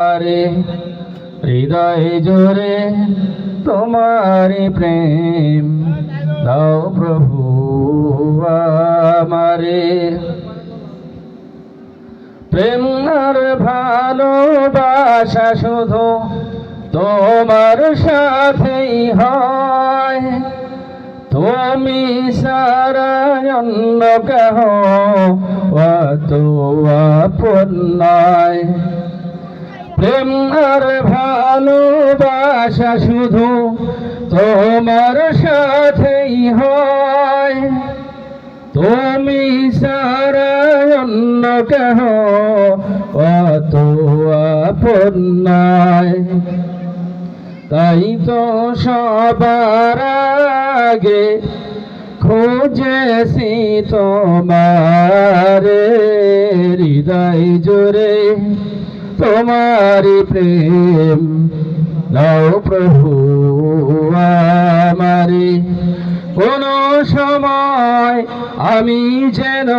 আরে হৃদয় জোরে তোমারি প্রেম দাও প্রভু আমারে। প্রেম আর ভালোবাসা শুধু তোমার সাথেই হয়, তুমি সারা অন্য কেহ অত আপন নয়। প্রেম আর ভালোবাসা শুধু তোমার সাথেই হয়, তুমি সারা অন্য কেহ অত আপন নয়। তাই তো সবার আগে খুঁজেছি তোমারে, হৃদয় জোরে তোমারি প্রেম দাও প্রভু আমারে। কোনো সময় আমি যেন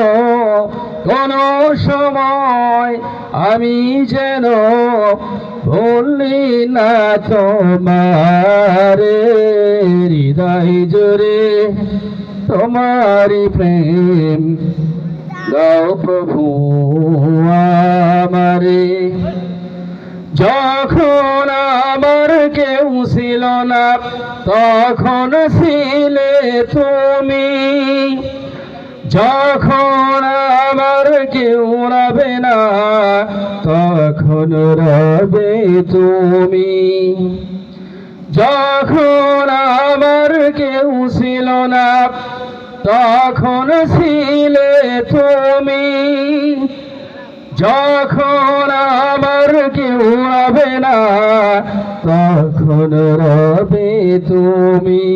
ভুলি না তোমারে, হৃদয় জোরে তোমারি প্রেম দাও প্রভু আমারে। যখন আমার কেউ ছিল না তখন ছিলে তুমি, যখন আমার কেউ রবে না তখন রবে তুমি। যখন আমার কেউ ছিল না তখন ছিলে তুমি, যখন আমার কেউ রবে না তখন রবে তুমি।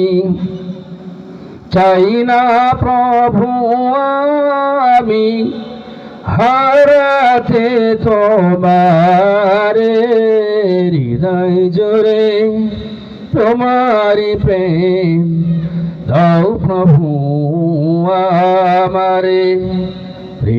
চাই না প্রভু আমি হারাতে তোমারে, হৃদয় জোরে তোমারি প্রেম দাও প্রভু আমারে।